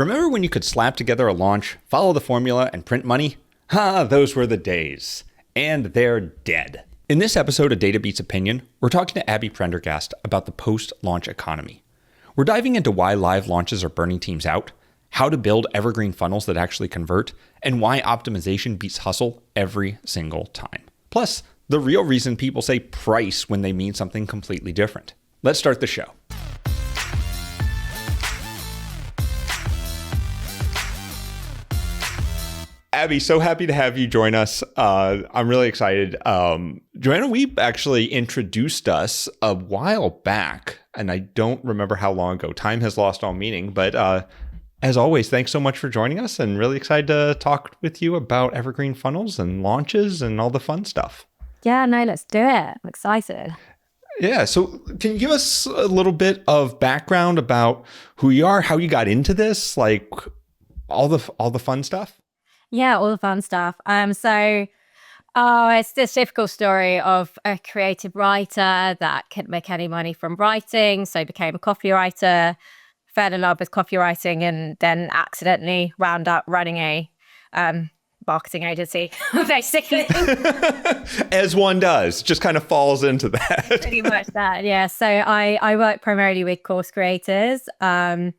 Remember when you could slap together a launch, follow the formula, and print money? Those were the days. And they're dead. In this episode of Data Beats Opinion, we're talking to Abi Prendergast about the post-launch economy. We're diving into why live launches are burning teams out, how to build evergreen funnels that actually convert, and why optimization beats hustle every single time. Plus, the real reason people say price when they mean something completely different. Let's start the show. Abi, so happy to have you join us. I'm really excited. Joanna Wiebe actually introduced us a while back, and I don't remember how long ago. Time has lost all meaning, but as always, thanks so much for joining us, and really excited to talk with you about evergreen funnels and launches and all the fun stuff. Yeah, no, let's do it. I'm excited. Yeah, so can you give us a little bit of background about who you are, how you got into this, like all the fun stuff? Yeah, all the fun stuff. It's this typical story of a creative writer that couldn't make any money from writing, so became a copywriter, fell in love with copywriting, and then accidentally wound up running a marketing agency, basically. As one does, just kind of falls into that. Pretty much that, yeah. So I work primarily with course creators. I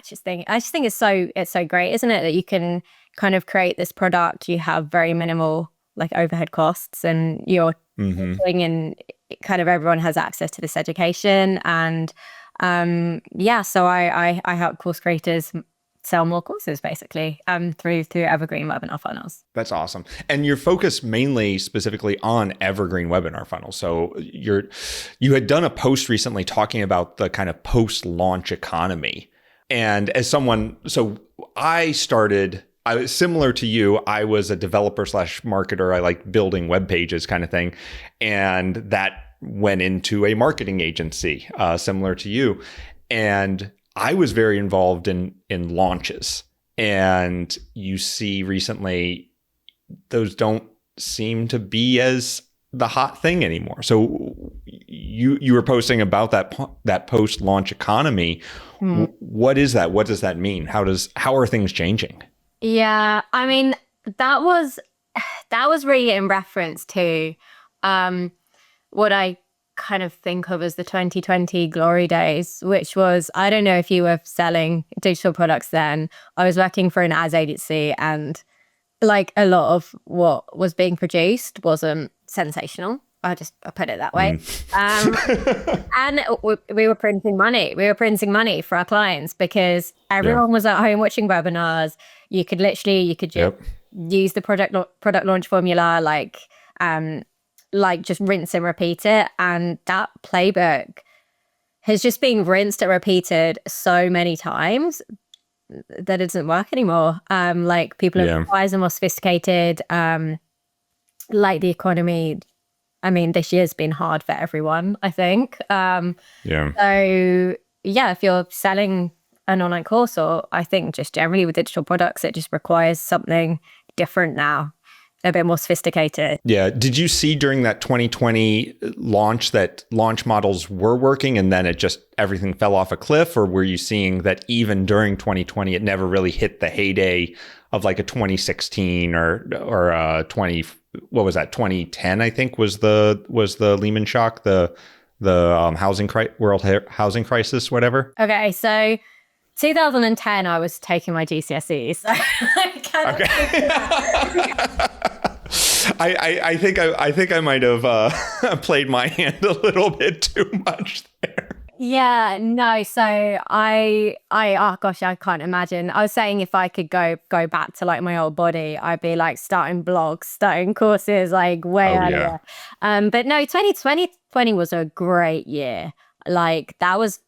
just think it's so great, isn't it, that you can kind of create this product, you have very minimal like overhead costs, and you're doing, and kind of everyone has access to this education. And so I help course creators sell more courses, basically, through Evergreen webinar funnels. That's awesome. And you're focused mainly specifically on Evergreen webinar funnels. So you had done a post recently talking about the kind of post-launch economy. And as someone, so I was similar to you. I was a developer / marketer. I like building web pages kind of thing. And that went into a marketing agency, similar to you. And I was very involved in launches. And you see recently, those don't seem to be as the hot thing anymore. So you were posting about that post-launch economy. What is that? What does that mean? How are things changing? Yeah, I mean, that was really in reference to what I kind of think of as the 2020 glory days, which was, I don't know if you were selling digital products then. I was working for an ads agency, and like a lot of what was being produced wasn't sensational. I'll put it that way. And we were printing money. We were printing money for our clients because everyone was at home watching webinars. You could just use the product launch formula, like just rinse and repeat it. And that playbook has just been rinsed and repeated so many times that it doesn't work anymore. Like people are wiser, more sophisticated. Like the economy, I mean, this year's been hard for everyone, I think. So if you're selling an online course, or I think just generally with digital products, it just requires something different now, a bit more sophisticated. Yeah. Did you see during that 2020 launch that launch models were working and then everything fell off a cliff? Or were you seeing that even during 2020, it never really hit the heyday of like a 2016 or 2010, I think was the Lehman shock, the world housing crisis, whatever. Okay. So 2010, I was taking my GCSEs. So I think I might have played my hand a little bit too much there. Yeah, no. So I can't imagine. I was saying if I could go back to like my old body, I'd be like starting blogs, starting courses like way earlier. But no, 2020 was a great year. Like that was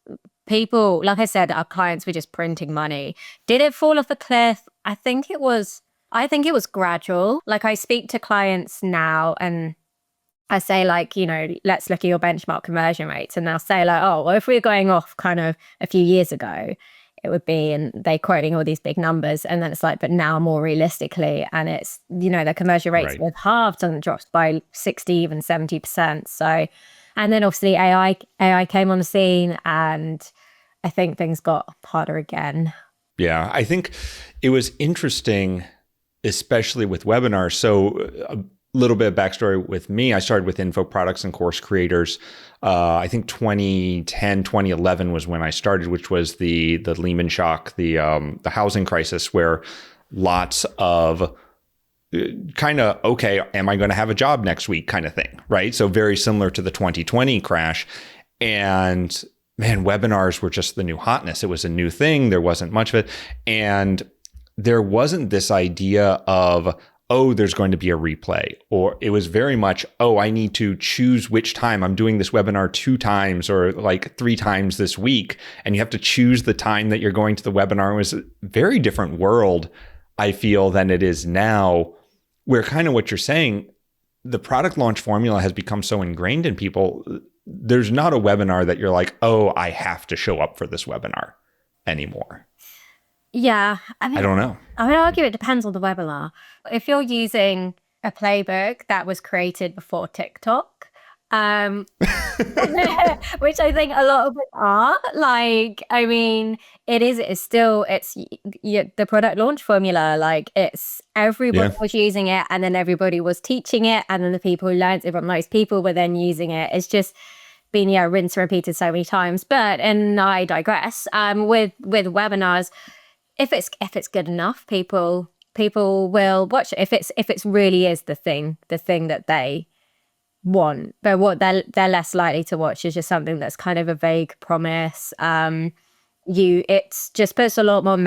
people, like I said, our clients were just printing money. Did it fall off a cliff? I think it was gradual. Like I speak to clients now and I say like, let's look at your benchmark conversion rates. And they'll say like, oh, well, if we're going off kind of a few years ago, it would be, and they quoting all these big numbers. And then it's like, but now more realistically, and it's, the conversion rates have halved and dropped by 60, even 70%. So, and then obviously AI came on the scene, and I think things got harder again. Yeah, I think it was interesting, especially with webinars. So a little bit of backstory with me, I started with info products and course creators. I think 2010, 2011 was when I started, which was the Lehman shock, the housing crisis, where lots of kind of, okay, am I going to have a job next week kind of thing, right? So very similar to the 2020 crash. And man, webinars were just the new hotness. It was a new thing. There wasn't much of it. And there wasn't this idea of, oh, there's going to be a replay. Or it was very much, oh, I need to choose which time. I'm doing this webinar 2 times or like 3 times this week. And you have to choose the time that you're going to the webinar. It was a very different world, I feel, than it is now, where kind of what you're saying, the product launch formula has become so ingrained in people. There's not a webinar that you're like, oh, I have to show up for this webinar anymore. Yeah. I don't know. I would argue it depends on the webinar. If you're using a playbook that was created before TikTok, which I think a lot of it are, like, I mean, it's still the product launch formula. Like, it's everybody was using it, and then everybody was teaching it, and then the people who learned it from those people were then using it. It's just been rinsed and repeated so many times. And I digress. With webinars, if it's good enough, people will watch it. If it's really is the thing that they want, but what they're less likely to watch is just something that's kind of a vague promise. It's just puts a lot more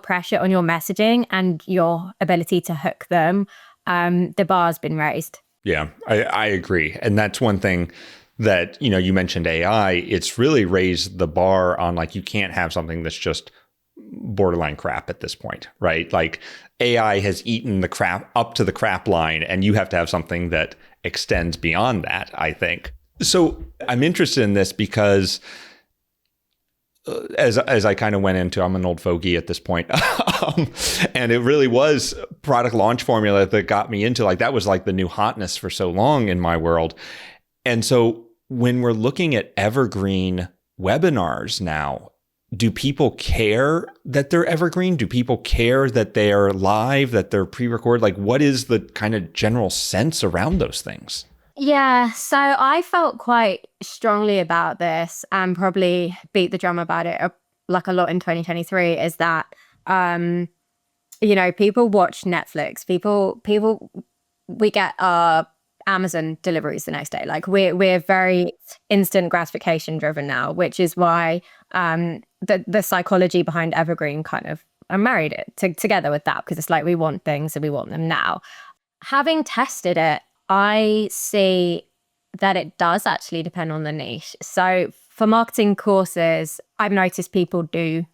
pressure on your messaging and your ability to hook them. The bar's been raised. Yeah, I agree, and that's one thing that you mentioned AI. It's really raised the bar on, like, you can't have something that's just borderline crap at this point, right? Like, AI has eaten the crap up to the crap line, and you have to have something that extends beyond that, I think. So I'm interested in this because as I kind of went into, I'm an old fogey at this point, and it really was product launch formula that got me into, like, that was like the new hotness for so long in my world. And so when we're looking at evergreen webinars now, do people care that they're evergreen? Do people care that they're live, that they're pre-recorded? Like, what is the kind of general sense around those things? Yeah, so I felt quite strongly about this and probably beat the drum about it like a lot in 2023, is that, people watch Netflix. People, we get Amazon deliveries the next day. Like, we're very instant gratification driven now, which is why the psychology behind Evergreen kind of, I married it together with that, because it's like, we want things and we want them now. Having tested it, I see that it does actually depend on the niche. So for marketing courses, I've noticed people do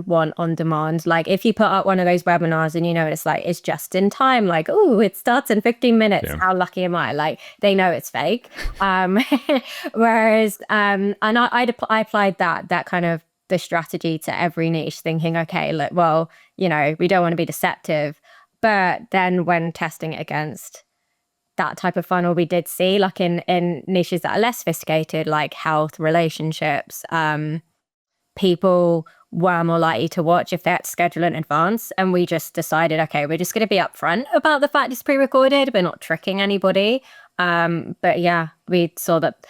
want on demand. Like, if you put up one of those webinars and it's like, it's just in time, like, oh, it starts in 15 minutes. Yeah. How lucky am I? Like, they know it's fake. Whereas, and I applied that kind of the strategy to every niche, thinking, okay, look, well, we don't want to be deceptive. But then when testing it against that type of funnel, we did see, like, in niches that are less sophisticated, like health, relationships, people were more likely to watch if they had to schedule in advance. And we just decided, okay, we're just going to be upfront about the fact it's pre-recorded. We're not tricking anybody. But yeah, we saw that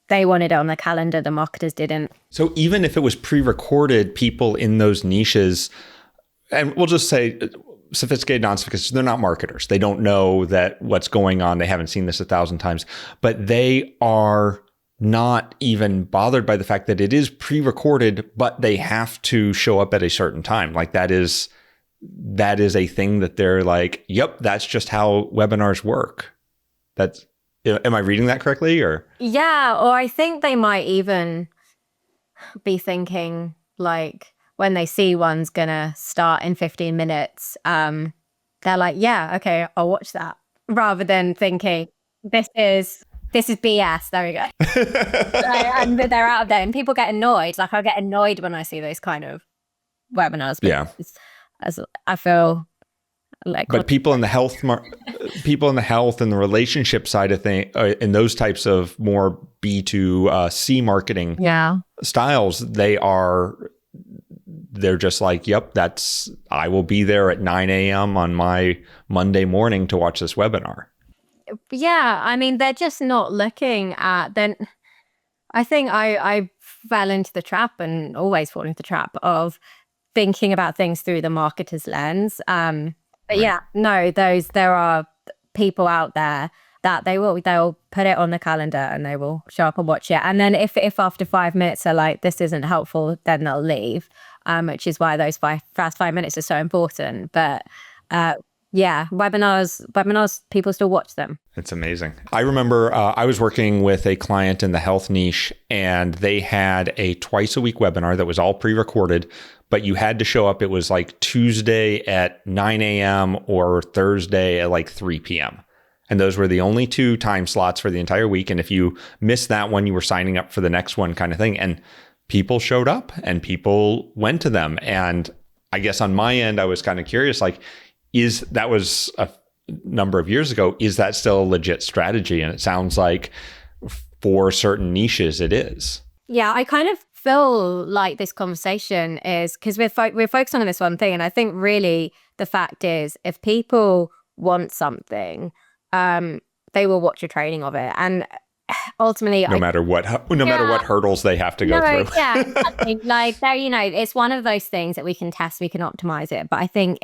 they wanted it on the calendar. The marketers didn't. So even if it was pre-recorded, people in those niches, and we'll just say sophisticated, non-sophisticated, they're not marketers. They don't know that what's going on. They haven't seen this 1,000 times, but they are not even bothered by the fact that it is pre-recorded, but they have to show up at a certain time. Like, that is a thing that they're like, yep, that's just how webinars work. Am I reading that correctly? Or yeah, or I think they might even be thinking, like, when they see one's gonna start in 15 minutes, they're like, yeah, okay, I'll watch that, rather than thinking this is BS. There we go. And they're out of there, and people get annoyed. Like, I get annoyed when I see those kind of webinars. Yeah, as I feel like. But people in the health, and the relationship side of things, in those types of more B2C marketing styles, they're just like, yep, I will be there at 9 a.m. on my Monday morning to watch this webinar. Yeah, I mean, they're just not looking at, then I think I fell into the trap and always fall into the trap of thinking about things through the marketer's lens. But yeah, no, there are people out there that they'll put it on the calendar and they will show up and watch it. And then if after 5 minutes are like, this isn't helpful, then they'll leave, which is why those first 5 minutes are so important. But yeah, webinars, people still watch them. It's amazing. I remember I was working with a client in the health niche, and they had a twice a week webinar that was all pre-recorded, but you had to show up. It was like Tuesday at 9 a.m. or Thursday at like 3 p.m. And those were the only 2 time slots for the entire week. And if you missed that one, you were signing up for the next one, kind of thing. And people showed up and people went to them. And I guess on my end, I was kind of curious, like, that was a number of years ago. Is that still a legit strategy? And it sounds like for certain niches, it is. Yeah, I kind of feel like this conversation is, because we're focusing on this one thing. And I think really the fact is, if people want something, they will watch a training of it. And ultimately, no matter what hurdles they have to go through. Yeah, exactly. Like, it's one of those things that we can test, we can optimize it. But I think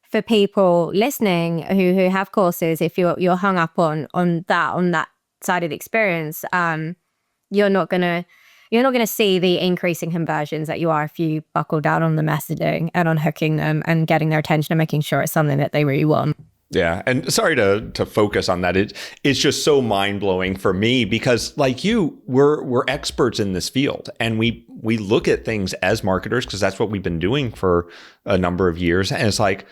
for people listening who have courses, if you're hung up on that side of the experience, you're not gonna see the increasing conversions that you are if you buckle down on the messaging and on hooking them and getting their attention and making sure it's something that they really want. Yeah. And sorry to focus on that. It's just so mind-blowing for me because, like you, we're experts in this field, and we look at things as marketers because that's what we've been doing for a number of years. And it's like,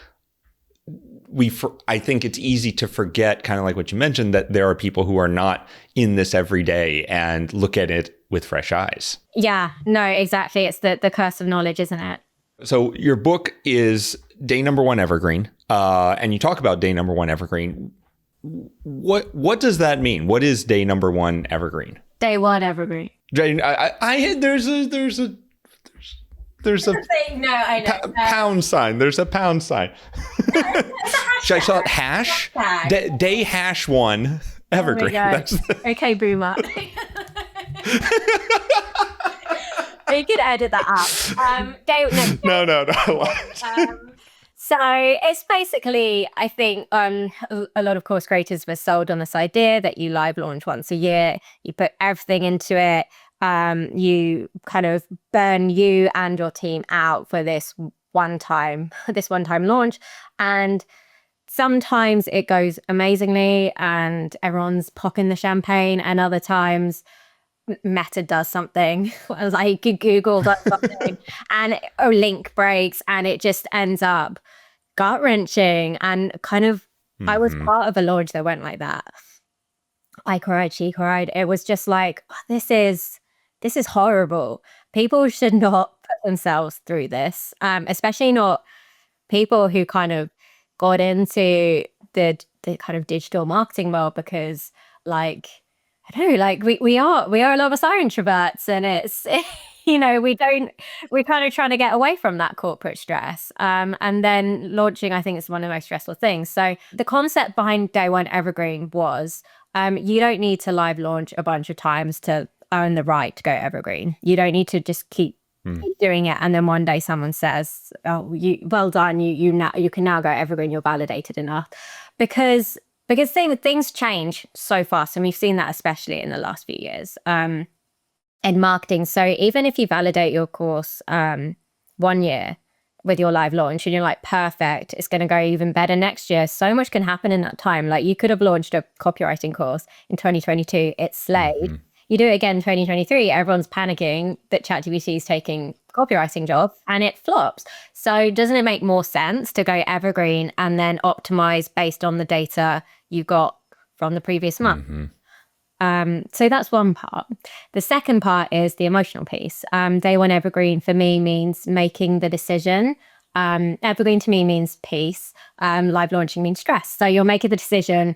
I think it's easy to forget, kind of like what you mentioned, that there are people who are not in this every day and look at it with fresh eyes. Yeah, no, exactly. It's the curse of knowledge, isn't it? So your book is Day Number One Evergreen, and you talk about Day Number One Evergreen. What does that mean? What is Day Number One Evergreen? Day one Evergreen. There's a no, I know. Pound sign. There's a pound sign. Should I spell it hash? Day hash one Evergreen. Okay, boomer. You could edit that out. No. So it's basically, I think, a lot of course creators were sold on this idea that you live launch once a year. You put everything into it. You kind of burn you and your team out for this one-time launch, and sometimes it goes amazingly and everyone's popping the champagne, and other times Meta does something, like Google does something, and a link breaks, and it just ends up gut-wrenching. And kind of, I was part of a launch that went like that. I cried, she cried. It was just like, this is horrible. People should not put themselves through this, especially not people who kind of got into the kind of digital marketing world, because, like, I don't know, like we are a lot of us are introverts, and it's we're kind of trying to get away from that corporate stress. And then launching, I think, is one of the most stressful things. So the concept behind Day One Evergreen was, you don't need to live launch a bunch of times to earn the right to go evergreen. You don't need to just keep doing it, and then one day someone says, "Oh, well done, you can now go evergreen. You're validated enough," because things change so fast, and we've seen that especially in the last few years in marketing. So even if you validate your course 1 year with your live launch and you're like, perfect, it's going to go even better next year, so much can happen in that time. Like, you could have launched a copywriting course in 2022, it slayed. You do it again in 2023, everyone's panicking that ChatGPT is taking copywriting job, and it flops. So doesn't it make more sense to go evergreen and then optimize based on the data you got from the previous month? So that's one part. The second part is the emotional piece. Day One Evergreen for me means making the decision Evergreen to me means peace. Live launching means stress. So you're making the decision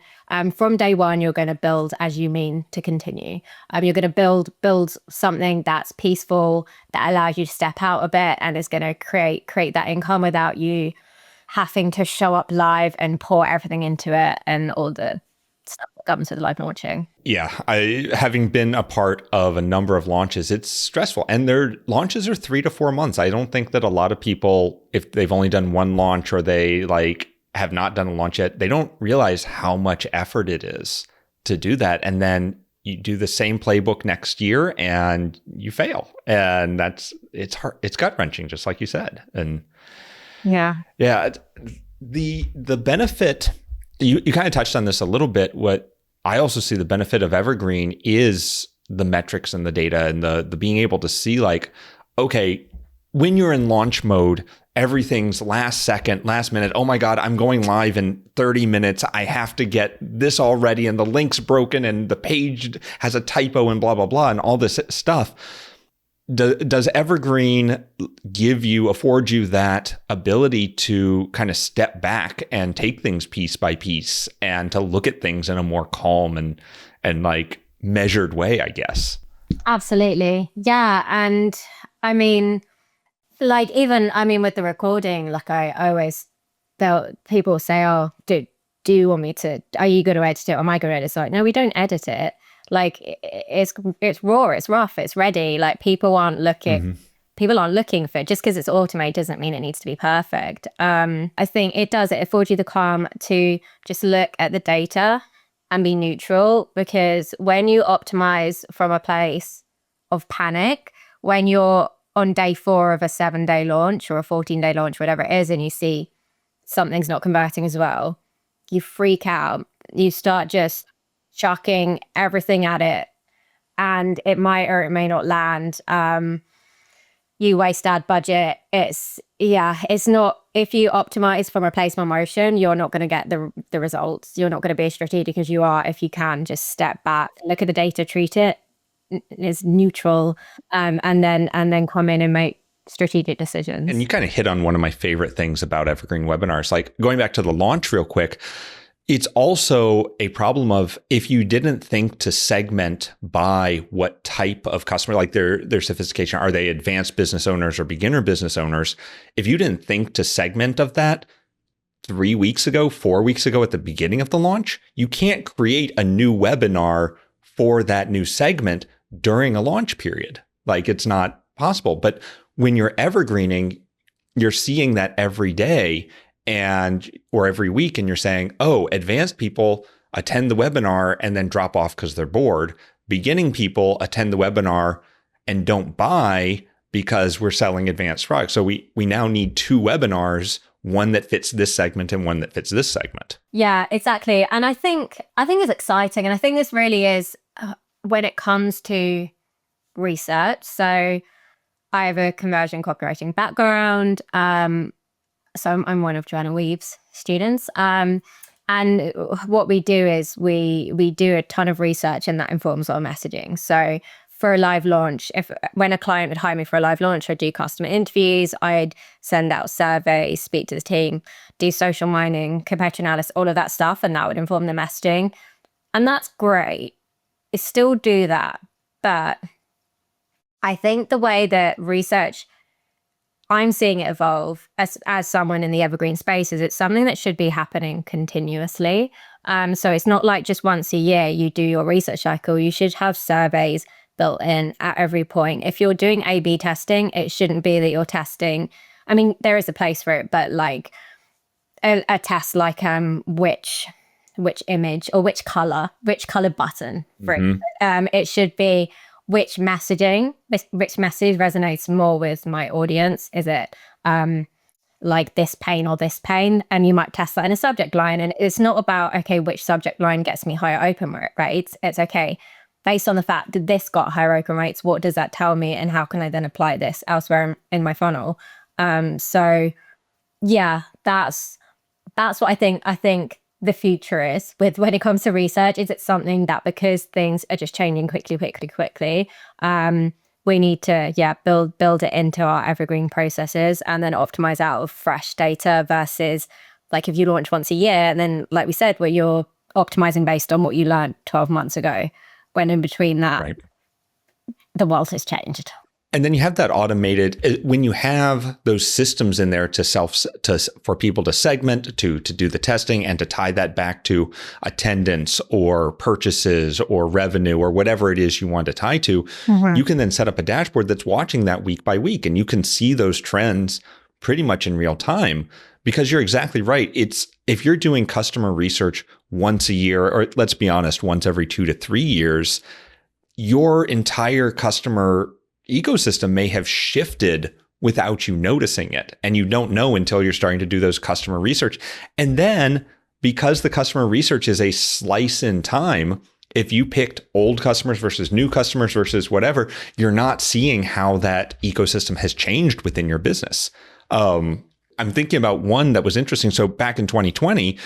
from day one. You're going to build as you mean to continue. You're going to build something that's peaceful, that allows you to step out a bit, and is going to create that income without you having to show up live and pour everything into it and all the stuff that comes with live launching. Yeah, having been a part of a number of launches, it's stressful. And their launches are 3 to 4 months. I don't think that a lot of people, if they've only done one launch or they have not done a launch yet, they don't realize how much effort it is to do that. And then you do the same playbook next year and you fail. And it's hard. It's gut wrenching, just like you said. And yeah, the benefit, you kind of touched on this a little bit. What I also see the benefit of Evergreen is the metrics and the data and the being able to see like, okay, when you're in launch mode, everything's last second, last minute. Oh my God, I'm going live in 30 minutes. I have to get this all ready and the link's broken and the page has a typo and blah, blah, blah, and all this stuff. Does Evergreen afford you that ability to kind of step back and take things piece by piece and to look at things in a more calm and like measured way, I guess? Absolutely. Yeah. And I mean, like with the recording, like I always felt people say, oh, do you want me to, are you going to edit it? Or am I going to edit it? It's like, no, we don't edit it. Like it's raw, it's rough, it's ready. Like people aren't looking for it. Just because it's automated doesn't mean it needs to be perfect. I think it affords you the calm to just look at the data and be neutral, because when you optimize from a place of panic, when you're on day 4 of a 7-day launch or a 14-day launch, whatever it is, and you see something's not converting as well, you freak out. You start just chucking everything at it, and it might or it may not land. You waste ad budget. It's not, if you optimize from a placement motion, you're not going to get the results. You're not going to be as strategic as you are if you can just step back, look at the data, treat it as neutral, and then come in and make strategic decisions. And you kind of hit on one of my favorite things about Evergreen webinars, like going back to the launch real quick. It's also a problem of, if you didn't think to segment by what type of customer, like their sophistication, are they advanced business owners or beginner business owners? If you didn't think to segment of that 3 weeks ago, 4 weeks ago at the beginning of the launch, you can't create a new webinar for that new segment during a launch period. Like, it's not possible. But when you're evergreening, you're seeing that every day or every week, and you're saying, oh, advanced people attend the webinar and then drop off because they're bored. Beginning people attend the webinar and don't buy because we're selling advanced products. So we now need 2 webinars, one that fits this segment and one that fits this segment. Yeah, exactly. And I think it's exciting. And I think this really is when it comes to research. So I have a conversion copywriting background. So I'm one of Joanna Weave's students. And what we do is we do a ton of research, and that informs our messaging. So for a live launch, when a client would hire me for a live launch, I'd do customer interviews, I'd send out surveys, speak to the team, do social mining, competitor analysis, all of that stuff, and that would inform the messaging. And that's great. I still do that. But I think the way that research, I'm seeing it evolve as someone in the evergreen space, is it's something that should be happening continuously. So it's not like just once a year you do your research cycle. You should have surveys built in at every point. If you're doing A/B testing, it shouldn't be that you're testing. I mean, there is a place for it, but like a test like which image or which color button, for it should be which message resonates more with my audience. Is it like this pain or this pain? And you might test that in a subject line. And it's not about, okay, which subject line gets me higher open rate, right? It's okay, based on the fact that this got higher open rates, what does that tell me? And how can I then apply this elsewhere in my funnel? So yeah, that's what I think the future is with when it comes to research. Is it something that, because things are just changing quickly, we need to, build it into our evergreen processes and then optimize out of fresh data versus like if you launch once a year and then, like we said, where you're optimizing based on what you learned 12 months ago, when in between that, Right. the world has changed. And then you have that automated, when you have those systems in there for people to segment, to do the testing and to tie that back to attendance or purchases or revenue or whatever it is you want to tie to, you can then set up a dashboard that's watching that week by week, and you can see those trends pretty much in real time. Because you're exactly right. If you're doing customer research once a year, or let's be honest, once every 2 to 3 years, your entire customer ecosystem may have shifted without you noticing it. And you don't know until you're starting to do those customer research. And then because the customer research is a slice in time, if you picked old customers versus new customers versus whatever, you're not seeing how that ecosystem has changed within your business. I'm thinking about one that was interesting. So back in 2020,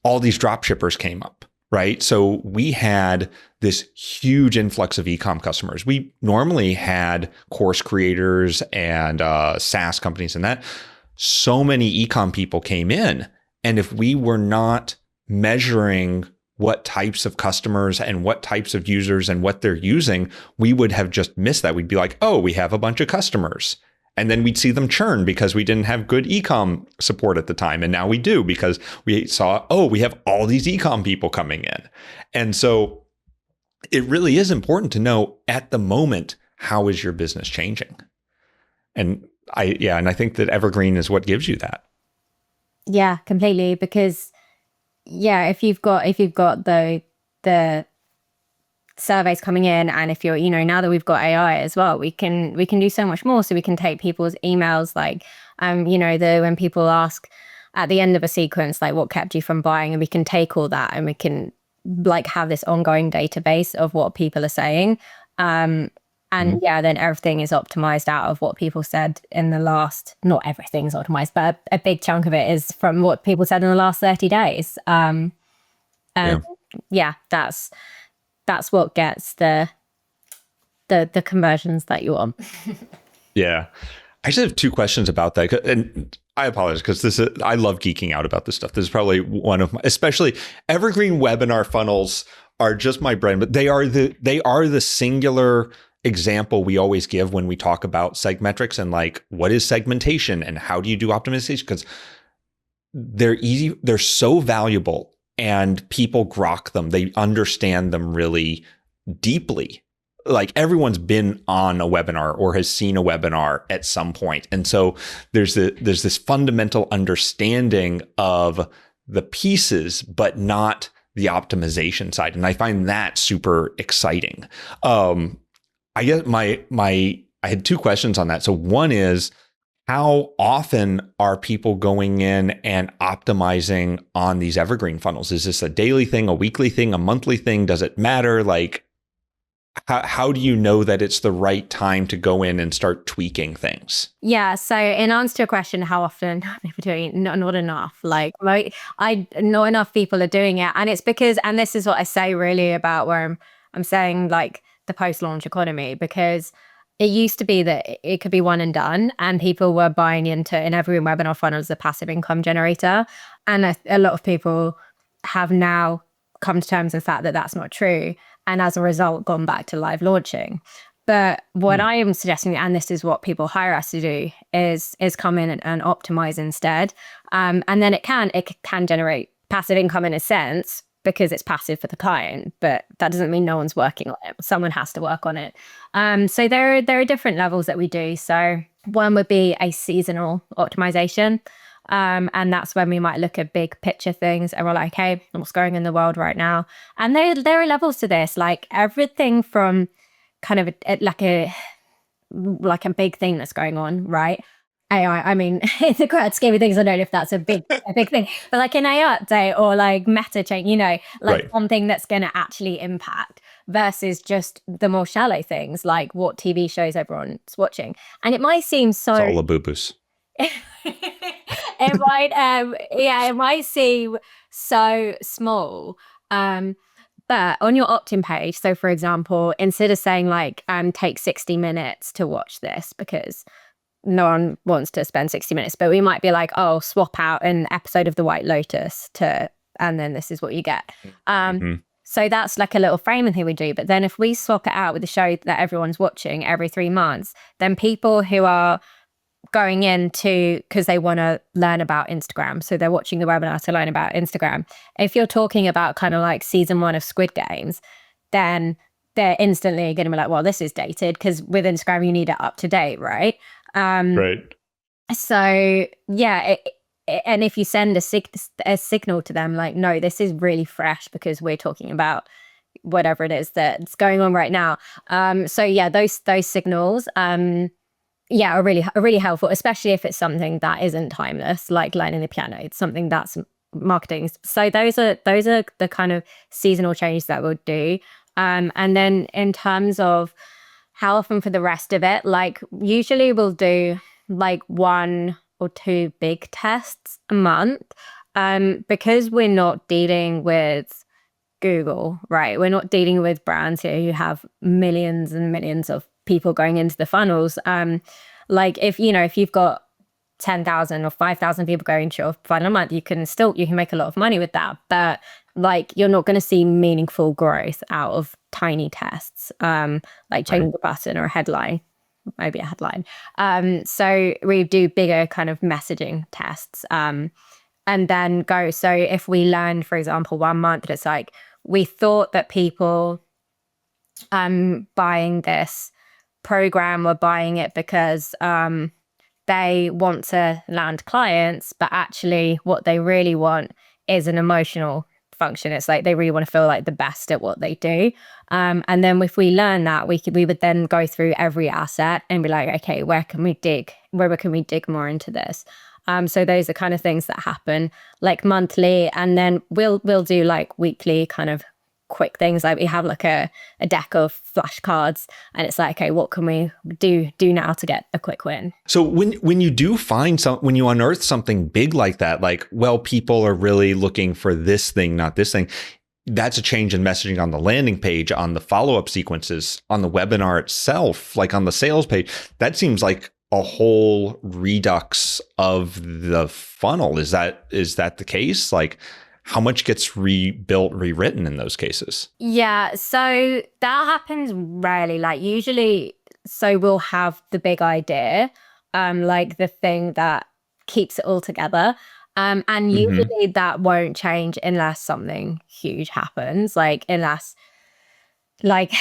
all these drop shippers came up, right? So we had this huge influx of e-com customers. We normally had course creators and SaaS companies and that. So many e-com people came in. And if we were not measuring what types of customers and what types of users and what they're using, we would have just missed that. We'd be like, oh, we have a bunch of customers. And then we'd see them churn because we didn't have good e-com support at the time. And now we do because we saw, oh, we have all these e-com people coming in. And so it really is important to know at the moment, how is your business changing? And I think that Evergreen is what gives you that. Yeah, completely. Because if you've got the surveys coming in, and if you're, now that we've got AI as well, we can do so much more. So we can take people's emails, like when people ask at the end of a sequence, like what kept you from buying, and we can take all that and we can like have this ongoing database of what people are saying. Then everything is optimized out of what people said in the last, not everything's optimized, but a big chunk of it is from what people said in the last 30 days. That's what gets the conversions that you want. Yeah. I just have 2 questions about that. And I apologize because I love geeking out about this stuff. This is probably one of my, especially Evergreen webinar funnels are just my brain, but they are the singular example we always give when we talk about SegMetrics and like, what is segmentation and how do you do optimization? Because they're easy. They're so valuable. And people grok them. They understand them really deeply. Like everyone's been on a webinar or has seen a webinar at some point. And so there's this fundamental understanding of the pieces, but not the optimization side. And I find that super exciting. I guess I had 2 questions on that. So one is, how often are people going in and optimizing on these Evergreen funnels? Is this a daily thing, a weekly thing, a monthly thing? Does it matter? Like, how do you know that it's the right time to go in and start tweaking things? Yeah. So in answer to your question, how often are people doing it? Not enough. Like not enough people are doing it. And it's because, and this is what I say really about where I'm saying like the post-launch economy, because it used to be that it could be one and done, and people were buying into an Evergreen webinar funnel as a passive income generator. And a lot of people have now come to terms with the fact that that's not true. And as a result, gone back to live launching. But what I am suggesting, and this is what people hire us to do, is come in and optimize instead. And then it can generate passive income in a sense, because it's passive for the client, but that doesn't mean no one's working on it. Someone has to work on it. So there are different levels that we do. So one would be a seasonal optimization. And that's when we might look at big picture things and we're like, hey, what's going in the world right now? And there are levels to this, like everything from kind of like a big thing that's going on, right? AI, I mean, in the grand scheme of things, I don't know if that's a big thing, but like an AI update or like meta change, like something that's going to actually impact versus just the more shallow things, like what TV shows everyone's watching. And it might seem so... It's all the boo-boos. It might seem so small. But But on your opt-in page, so for example, instead of saying like, take 60 minutes to watch this, because no one wants to spend 60 minutes, but we might be like, oh, swap out an episode of The White Lotus and then this is what you get. So that's like a little framing thing we do. But then if we swap it out with a show that everyone's watching every 3 months, then people who are going into, because they want to learn about Instagram, so they're watching the webinar to learn about Instagram. If you're talking about kind of like season 1 of Squid Games, then they're instantly going to be like, well, this is dated, because with Instagram, you need it up to date, right? Right. So yeah, and if you send a signal to them, like, no, this is really fresh because we're talking about whatever it is that's going on right now. So yeah, those signals, are really helpful, especially if it's something that isn't timeless, like learning the piano. It's something that's marketing. So those are the kind of seasonal changes that we'll do. And then in terms of how often for the rest of it, like usually we'll do like 1 or 2 big tests a month, because we're not dealing with Google, right? We're not dealing with brands here who have millions and millions of people going into the funnels. Like if you've got 10,000 or 5,000 people going to your funnel a month, you can make a lot of money with that, but like you're not going to see meaningful growth out of tiny tests, like changing a button or a headline. Maybe a headline. So we do bigger kind of messaging tests, and then go. So if we learn, for example, 1 month, it's like we thought that people buying this program were buying it because they want to land clients, but actually what they really want is an emotional function. It's like they really want to feel like the best at what they do. And then if we learn that, we would then go through every asset and be like, okay, where can we dig more into this? So those are kind of things that happen like monthly, and then we'll do like weekly kind of quick things. Like we have like a deck of flashcards, and it's like, okay, what can we do now to get a quick win? So when you do find when you unearth something big like that, like, well, people are really looking for this thing, not this thing, that's a change in messaging on the landing page, on the follow-up sequences, on the webinar itself, like on the sales page. That seems like a whole redux of the funnel. Is that the case? Like, how much gets rebuilt, rewritten in those cases? Yeah, so that happens rarely. Like usually, so we'll have the big idea, like the thing that keeps it all together. And usually that won't change unless something huge happens, like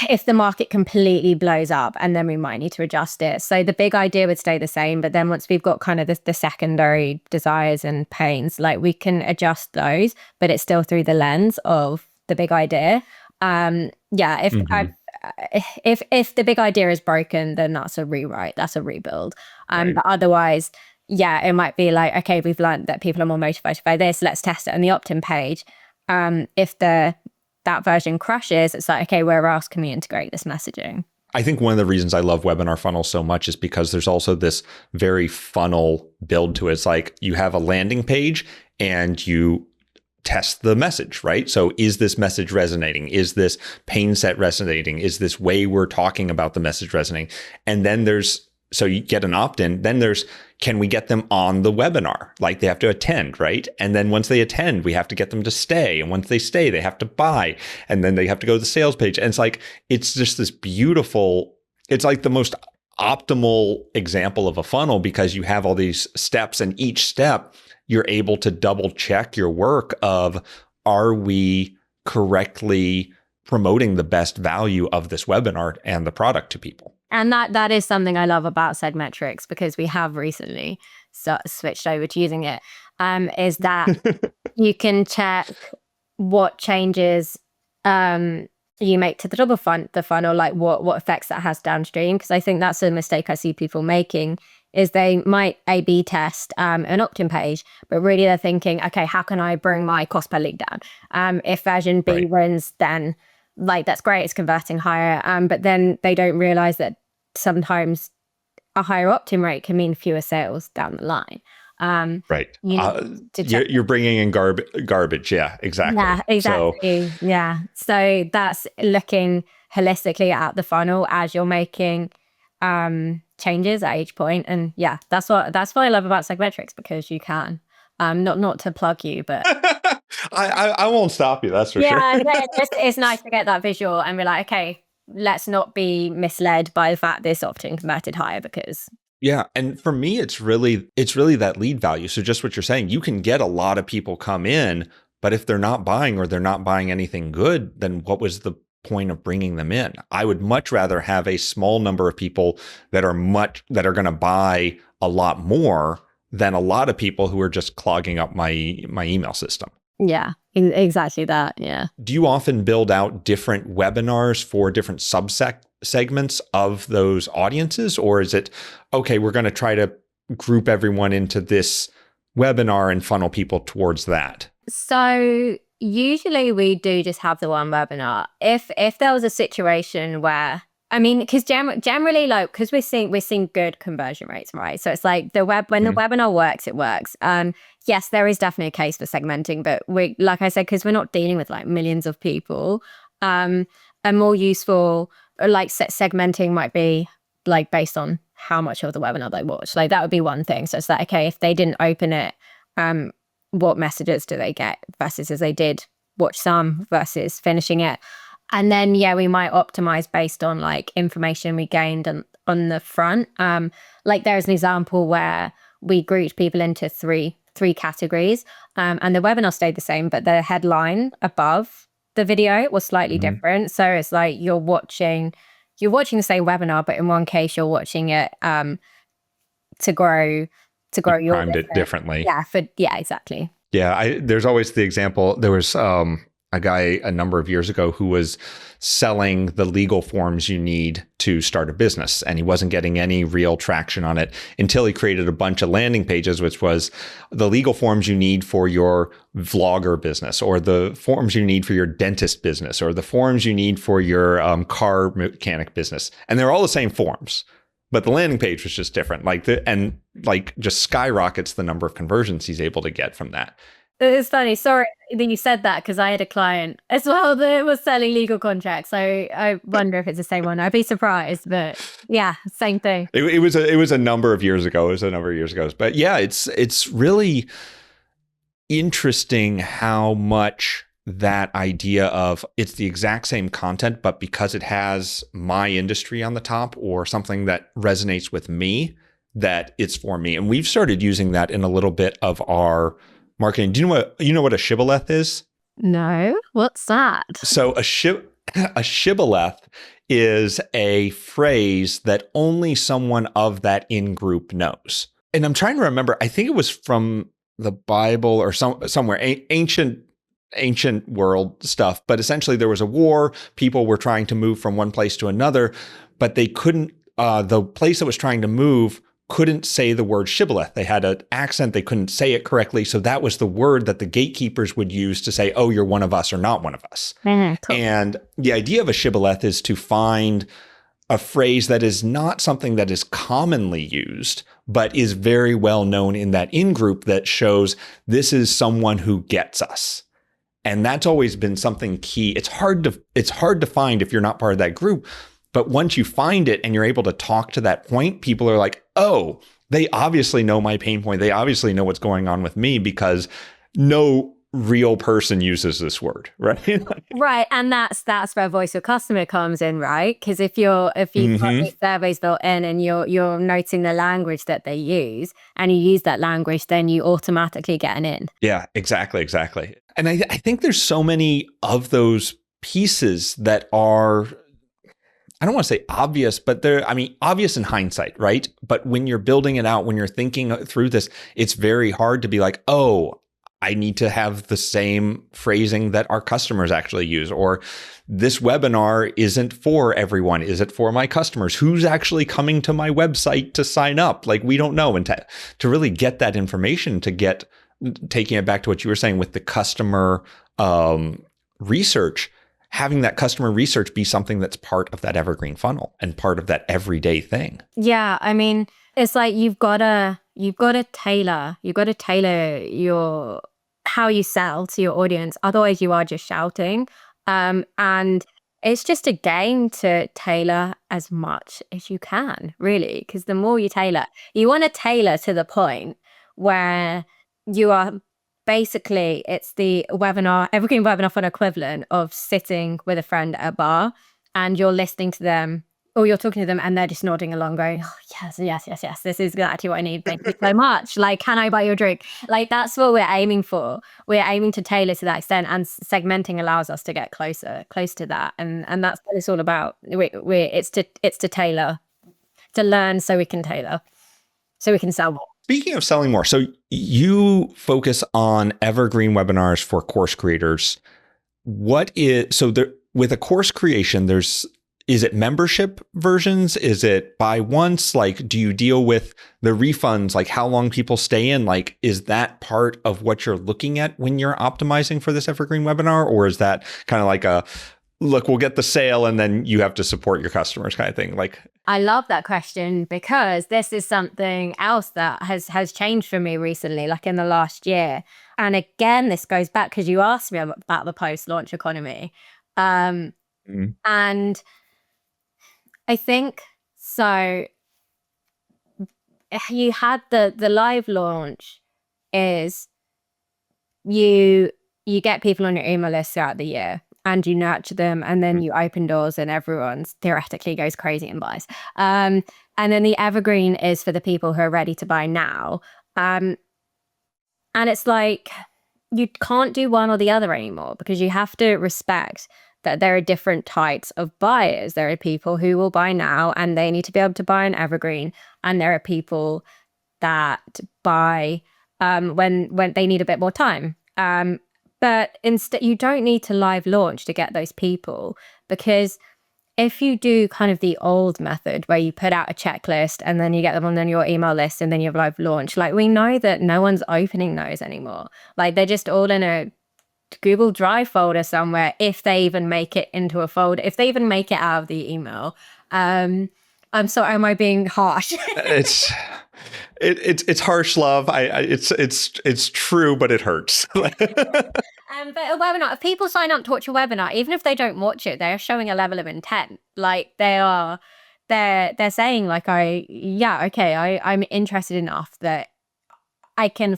if the market completely blows up, and then we might need to adjust it. So the big idea would stay the same, but then once we've got kind of the secondary desires and pains, like we can adjust those, but it's still through the lens of the big idea. If the big idea is broken, then that's a rewrite, that's a rebuild. Right. But otherwise, yeah, it might be like, okay, we've learned that people are more motivated by this, let's test it on the opt-in page. If that version crashes, it's like, okay, where else can we integrate this messaging? I think one of the reasons I love webinar funnels so much is because there's also this very funnel build to it. It's like you have a landing page and you test the message, right? So is this message resonating? Is this pain set resonating? Is this way we're talking about the message resonating? And then so you get an opt-in, then can we get them on the webinar? Like they have to attend, right? And then once they attend, we have to get them to stay. And once they stay, they have to buy. And then they have to go to the sales page. And it's just this beautiful, it's like the most optimal example of a funnel, because you have all these steps, and each step you're able to double check your work of, are we correctly promoting the best value of this webinar and the product to people? And that is something I love about SegMetrics, because we have recently switched over to using it, is that you can check what changes you make to the top of the funnel, like what effects that has downstream. Because I think that's a mistake I see people making, is they might A/B test an opt-in page, but really they're thinking, okay, how can I bring my cost per lead down? If version B runs, then like that's great, it's converting higher, but then they don't realize that sometimes a higher opt-in rate can mean fewer sales down the line. Right. You need to check. You're bringing in garbage. Yeah, exactly. Yeah, exactly. So that's looking holistically at the funnel as you're making changes at each point. And yeah, that's what I love about SegMetrics, because you can. Not to plug you, but I won't stop you. That's for sure. Yeah, it's nice to get that visual and be like, okay, let's not be misled by the fact this often converted higher, because Yeah. And for me, it's really that lead value. So just what you're saying, you can get a lot of people come in, but if they're not buying, or they're not buying anything good, then what was the point of bringing them in? I would much rather have a small number of people that are going to buy a lot more than a lot of people who are just clogging up my email system. Yeah, exactly that. Yeah. Do you often build out different webinars for different segments of those audiences? Or is it, okay, we're going to try to group everyone into this webinar and funnel people towards that? So usually we do just have the one webinar. If there was a situation where, I mean, because generally, like, because we're seeing good conversion rates, right? So it's like when the webinar works, it works. Yes, there is definitely a case for segmenting, but we, like I said, because we're not dealing with like millions of people, a more useful, like, segmenting might be like based on how much of the webinar they watch. Like, that would be one thing. So it's like, okay, if they didn't open it, what messages do they get versus as they did watch some versus finishing it. And then, yeah, we might optimize based on like information we gained on the front. Like, there's an example where we grouped people into three categories, and the webinar stayed the same, but the headline above the video was slightly different. So it's like you're watching the same webinar, but in one case you're watching it to grow your primed it differently. Yeah, exactly. Yeah, there's always the example. There was a guy a number of years ago who was selling the legal forms you need to start a business, and he wasn't getting any real traction on it until he created a bunch of landing pages, which was the legal forms you need for your vlogger business, or the forms you need for your dentist business, or the forms you need for your car mechanic business. And they're all the same forms, but the landing page was just different. Just skyrockets the number of conversions he's able to get from that. It's funny. Sorry that you said that, because I had a client as well that was selling legal contracts. So I wonder if it's the same one. I'd be surprised, but yeah, same thing. It was a number of years ago. But yeah, it's really interesting how much that idea of it's the exact same content, but because it has my industry on the top or something that resonates with me, that it's for me. And we've started using that in a little bit of our marketing. Do you know what a shibboleth is? No, what's that? So a shibboleth is a phrase that only someone of that in-group knows. And I'm trying to remember, I think it was from the Bible or somewhere, ancient world stuff. But essentially there was a war. People were trying to move from one place to another, but they couldn't, the place that was trying to move couldn't say the word shibboleth. They had an accent. They couldn't say it correctly. So that was the word that the gatekeepers would use to say, oh, you're one of us or not one of us. Cool. And the idea of a shibboleth is to find a phrase that is not something that is commonly used, but is very well known in that in-group that shows this is someone who gets us. And that's always been something key. It's hard to find if you're not part of that group. But once you find it and you're able to talk to that point, people are like, oh, they obviously know my pain point. They obviously know what's going on with me, because no real person uses this word, right? Right. And that's where voice of customer comes in, right? Because if you've got these surveys built in and you're noting the language that they use and you use that language, then you automatically get an in. Yeah, exactly. And I think there's so many of those pieces that are, I don't want to say obvious, but obvious in hindsight, right? But when you're building it out, when you're thinking through this, it's very hard to be like, oh, I need to have the same phrasing that our customers actually use, or this webinar isn't for everyone. Is it for my customers? Who's actually coming to my website to sign up? Like, we don't know. And to really get that information, taking it back to what you were saying with the customer research, having that customer research be something that's part of that evergreen funnel and part of that everyday thing. Yeah. I mean, it's like you've got to you've got to tailor your how you sell to your audience. Otherwise you are just shouting. And it's just a game to tailor as much as you can, really, because the more you want to tailor to the point where you are basically, it's the evergreen webinar fun equivalent of sitting with a friend at a bar and you're listening to them, or you're talking to them and they're just nodding along going, oh, yes, this is exactly what I need. Thank you so much. Like, can I buy your drink? Like, that's what we're aiming for. We're aiming to tailor to that extent, and segmenting allows us to get close to that. And that's what it's all about. It's to tailor, to learn so we can tailor, so we can sell more. Speaking of selling more, so you focus on evergreen webinars for course creators. With a course creation, is it membership versions? Is it buy once? Like, do you deal with the refunds? Like, how long people stay in? Like, is that part of what you're looking at when you're optimizing for this evergreen webinar? Or is that kind of like look, we'll get the sale and then you have to support your customers kind of thing? Like, I love that question, because this is something else that has changed for me recently, like in the last year. And again, this goes back because you asked me about the post-launch economy. And I think so. You had the live launch is you get people on your email list throughout the year and you nurture them, and then you open doors and everyone's theoretically goes crazy and buys. And then the evergreen is for the people who are ready to buy now. And it's like, you can't do one or the other anymore, because you have to respect that there are different types of buyers. There are people who will buy now and they need to be able to buy an evergreen. And there are people that buy when they need a bit more time. But instead, you don't need to live launch to get those people, because if you do kind of the old method where you put out a checklist and then you get them on your email list and then you have live launch, like, we know that no one's opening those anymore. Like, they're just all in a Google Drive folder somewhere, if they even make it into a folder, if they even make it out of the email. I'm sorry, am I being harsh? It's harsh love. It's true, but it hurts. But a webinar, if people sign up to watch a webinar, even if they don't watch it, they are showing a level of intent. Like, they're saying like, I'm interested enough that I can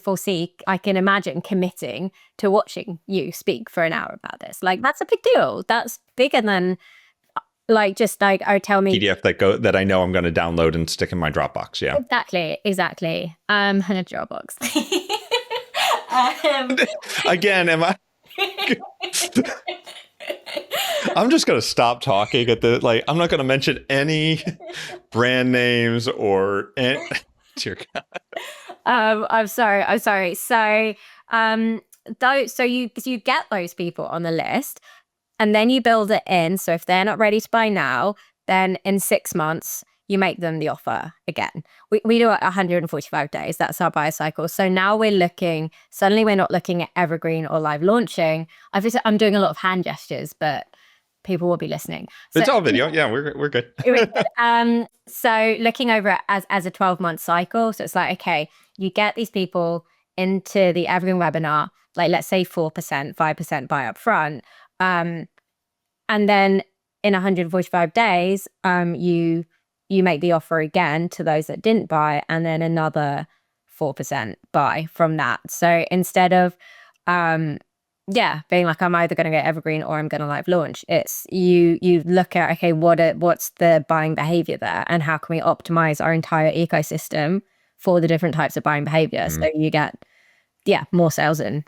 imagine committing to watching you speak for an hour about this. Like, that's a big deal. That's bigger than like, just like, tell me PDF that I know I'm going to download and stick in my Dropbox. Yeah, exactly. And a Dropbox. Again, am I? I'm just going to stop talking I'm not going to mention any brand names or dear God. I'm sorry. So, you get those people on the list, and then you build it in. So if they're not ready to buy now, then in 6 months, you make them the offer again. We do it 145 days. That's our buyer cycle. So now we're not looking at evergreen or live launching. I'm doing a lot of hand gestures, but people will be listening. It's all video. Yeah, we're good. So looking over it as a 12-month cycle. So it's like, okay, you get these people into the evergreen webinar, like, let's say 4%, 5% buy up front. And then in 145 days, you make the offer again to those that didn't buy, and then another 4% buy from that. So instead of being like, I'm either going to get evergreen or I'm going to live launch, it's you look at, okay, what's the buying behavior there, and how can we optimize our entire ecosystem for the different types of buying behavior. So you get more sales in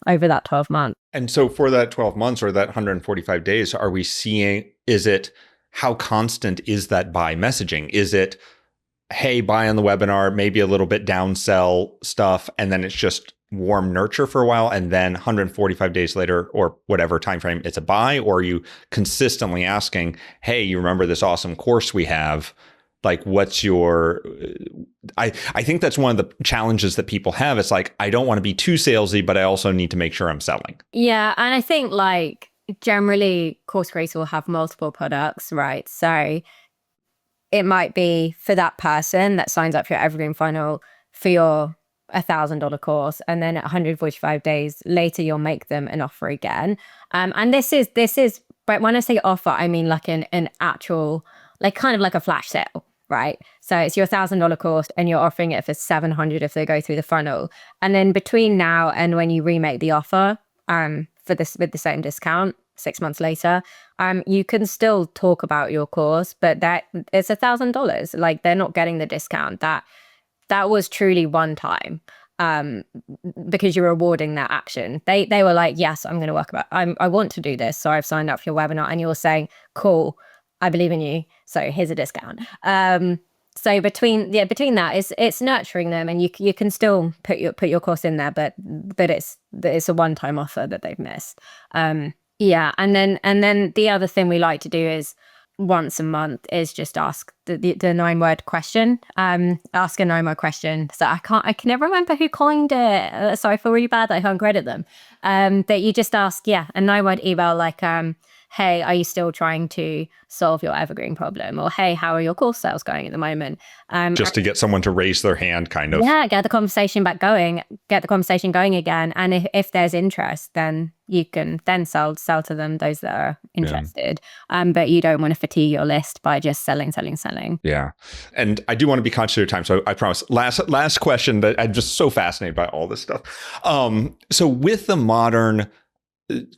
over that 12 months. And so for that 12 months or that 145 days, are we seeing, how constant is that buy messaging? Is it, hey, buy on the webinar, maybe a little bit downsell stuff, and then it's just warm nurture for a while, and then 145 days later or whatever time frame, it's a buy? Or are you consistently asking, hey, you remember this awesome course we have? Like, what's your, I think that's one of the challenges that people have. It's like, I don't want to be too salesy, but I also need to make sure I'm selling. Yeah. And I think, like, generally course creators will have multiple products, right? So it might be for that person that signs up for your evergreen funnel for your $1,000 course, and then 145 days later you'll make them an offer again. And this is but when I say offer, I mean like an actual, like kind of like a flash sale, right? So it's your $1,000 course and you're offering it for 700 if they go through the funnel. And then between now and when you remake the offer for this with the same discount 6 months later, you can still talk about your course, but that it's $1,000. Like they're not getting the discount. That was truly one time, because you're rewarding that action. They were like, yes, I'm going to work about, I want to do this. So I've signed up for your webinar, and you're saying, cool, I believe in you. So here's a discount. So between that, it's nurturing them, and you can still put your course in there, but it's a one-time offer that they've missed. Yeah. And then the other thing we like to do is once a month is just ask the 9-word question. Ask a 9-word question. So I can never remember who coined it. So I feel really bad that I can't credit them. That you just ask, a 9-word email like, hey, are you still trying to solve your Evergreen problem? Or hey, how are your course sales going at the moment? Just to get someone to raise their hand, kind of. Yeah, get the conversation going again. And if there's interest, then you can then sell to them, those that are interested. But you don't want to fatigue your list by just selling. Yeah. And I do want to be conscious of your time. So I promise, last question, that I'm just so fascinated by all this stuff. So with the modern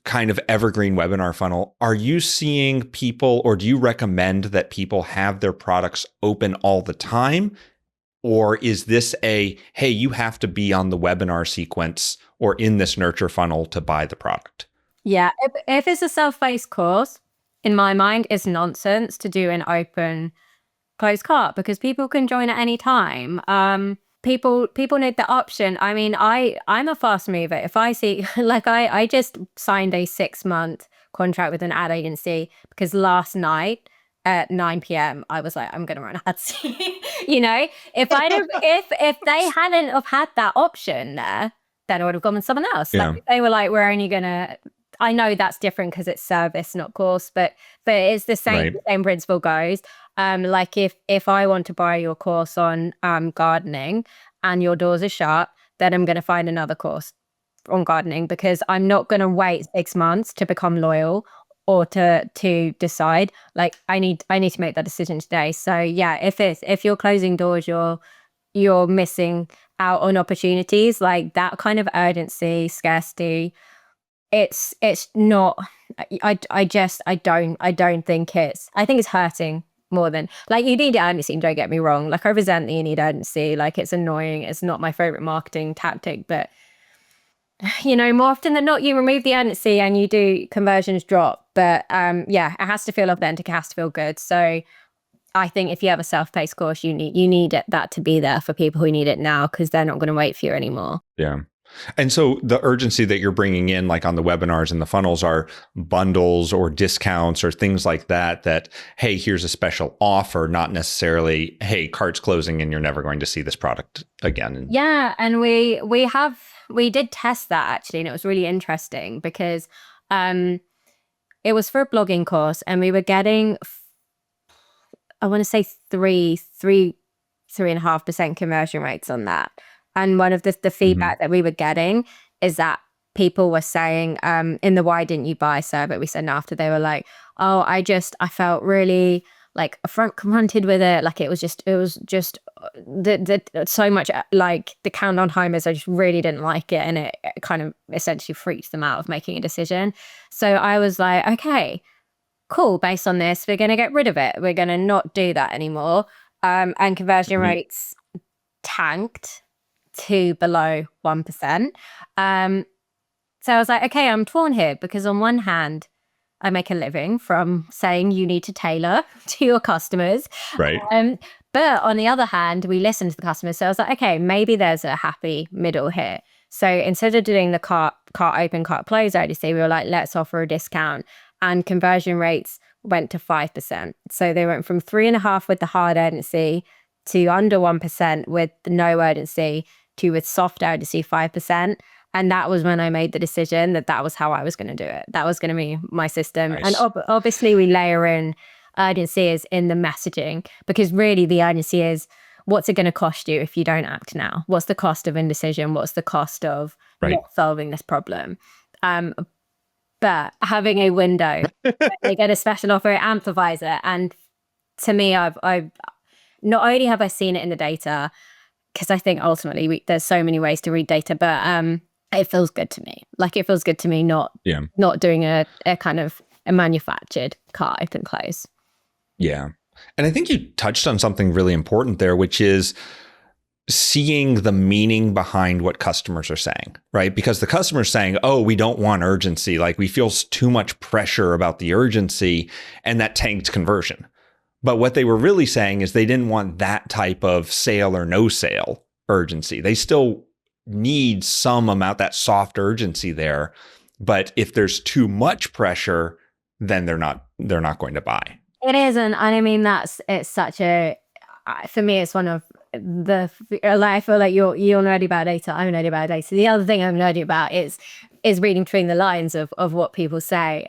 kind of evergreen webinar funnel, are you seeing people, or do you recommend that people have their products open all the time? Or is this hey, you have to be on the webinar sequence or in this nurture funnel to buy the product? Yeah. If it's a self-paced course, in my mind, it's nonsense to do an open closed cart, because people can join at any time. People need the option. I mean, I'm a fast mover. If I see, like I just signed a 6-month contract with an ad agency because last night at 9 p.m. I was like, I'm going to run ads. If they hadn't have had that option there, then I would have gone with someone else. Yeah. Like they were like, we're only going to, I know that's different because it's service, not course, but it's the same, Right. same principle goes. Like if I want to buy your course on gardening and your doors are shut, then I'm going to find another course on gardening, because I'm not going to wait 6 months to become loyal or to decide. Like I need to make that decision today. So yeah, if you're closing doors, you're missing out on opportunities. Like that kind of urgency, scarcity, it's not, I don't think I think it's hurting more than, like, you need urgency, don't get me wrong. Like I resent that you need urgency. Like it's annoying. It's not my favorite marketing tactic, but more often than not, you remove the urgency and you do conversions drop. But it has to feel authentic. It has to feel good. So I think if you have a self-paced course, you need that to be there for people who need it now, because they're not going to wait for you anymore. Yeah. And so the urgency that you're bringing in, like on the webinars and the funnels, are bundles or discounts or things like that, hey, here's a special offer, not necessarily, hey, cart's closing and you're never going to see this product again. Yeah. And we did test that actually. And it was really interesting because it was for a blogging course, and we were getting, I want to say 3.5% conversion rates on that. And one of the feedback that we were getting is that people were saying, in the why didn't you buy survey we sent after, they were like, oh, I felt really like confronted with it. Like it was just the so much, like the countdown timers, I just really didn't like it. And it kind of essentially freaked them out of making a decision. So I was like, okay, cool. Based on this, we're going to get rid of it. We're going to not do that anymore. And conversion rates tanked to below 1%. So I was like, okay, I'm torn here, because on one hand, I make a living from saying you need to tailor to your customers. Right. But on the other hand, we listen to the customers. So I was like, okay, maybe there's a happy middle here. So instead of doing the cart open, cart close ODC, we were like, let's offer a discount. And conversion rates went to 5%. So they went from 3.5% with the hard urgency to under 1% with no urgency to with soft urgency 5%. And that was when I made the decision that was how I was going to do it. That was going to be my system. Nice. And obviously we layer in urgency is in the messaging, because really the urgency is what's it going to cost you if you don't act now? What's the cost of indecision? What's the cost of not solving this problem? But having a window, they get a special offer, it amplifies it. And to me, I've not only have I seen it in the data, because I think ultimately there's so many ways to read data, but it feels good to me. Like it feels good to me not doing a kind of a manufactured car open close. Yeah. And I think you touched on something really important there, which is seeing the meaning behind what customers are saying, right? Because the customer's saying, oh, we don't want urgency. Like we feel too much pressure about the urgency, and that tanked conversion. But what they were really saying is they didn't want that type of sale or no sale urgency. They still need some amount, that soft urgency there. But if there's too much pressure, then they're not going to buy. It isn't. And I mean, it's such a, for me, it's one of the, I feel like you're nerdy about data. I'm nerdy about data. The other thing I'm nerdy about is reading between the lines of what people say.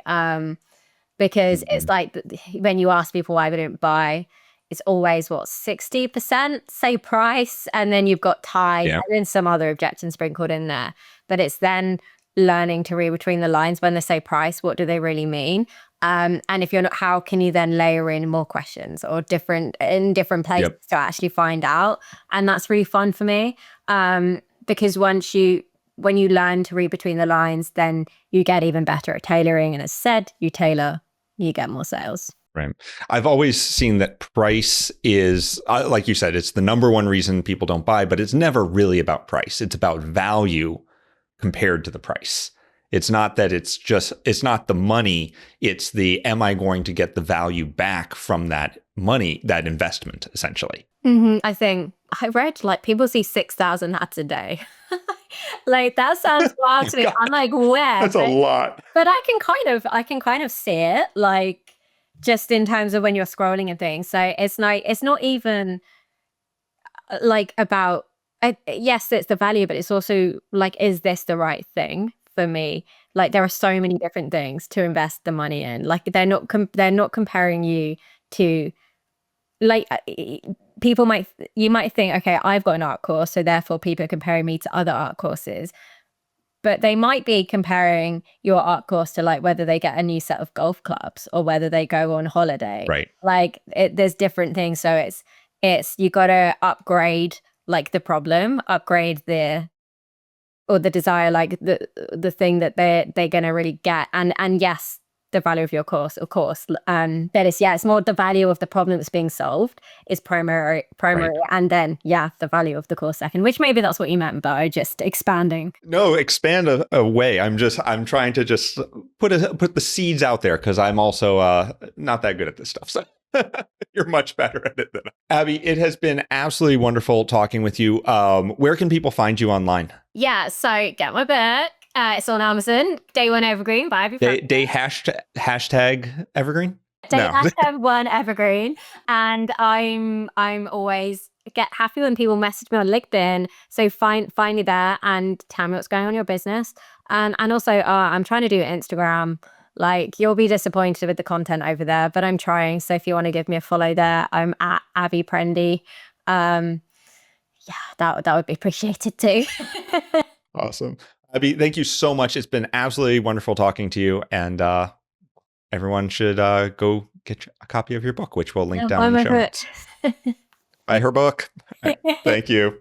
Because it's like when you ask people why they don't buy, it's always 60% say price, and then you've got time and then some other objection sprinkled in there. But it's then learning to read between the lines. When they say price, what do they really mean? And if you're not, how can you then layer in more questions or different places to actually find out? And that's really fun for me, because when you learn to read between the lines, then you get even better at tailoring. And as said, you tailor, you get more sales. Right. I've always seen that price is, like you said, it's the number one reason people don't buy, but it's never really about price. It's about value compared to the price. It's not that it's not the money. It's the, am I going to get the value back from that money, that investment, essentially? Mm-hmm. I think I read like people see 6,000 ads a day. Like that sounds wild to me. I'm like, where? That's a lot. But I can kind of see it, like just in terms of when you're scrolling and things. So it's not even like about, yes, it's the value, but it's also like, is this the right thing for me? Like there are so many different things to invest the money in. Like they're not comparing you to, like you might think, okay, I've got an art course, so therefore people are comparing me to other art courses. But they might be comparing your art course to like whether they get a new set of golf clubs or whether they go on holiday. Right. Like there's different things. So it's you got to upgrade like the problem, upgrade the desire, like the thing that they're going to really get. And yes, the value of your course, of course. But it's more the value of the problem that's being solved is primary, right. And then the value of the course second, which maybe that's what you meant by just expanding. No, expand away. I'm trying to just put the seeds out there, because I'm also not that good at this stuff. So you're much better at it than I. Abi, it has been absolutely wonderful talking with you. Where can people find you online? Yeah, so get my book. It's on Amazon. Day One Evergreen by Abi Prendergast. Day hashtag Evergreen? Hashtag one Evergreen. And I'm always get happy when people message me on LinkedIn. So find me there and tell me what's going on in your business. And also I'm trying to do Instagram. Like you'll be disappointed with the content over there, but I'm trying. So if you want to give me a follow there, I'm at Abi Prendy. That would be appreciated too. Awesome. Abi, thank you so much. It's been absolutely wonderful talking to you. And everyone should go get a copy of your book, which we'll link down in the show notes. Buy her book. Right. Thank you.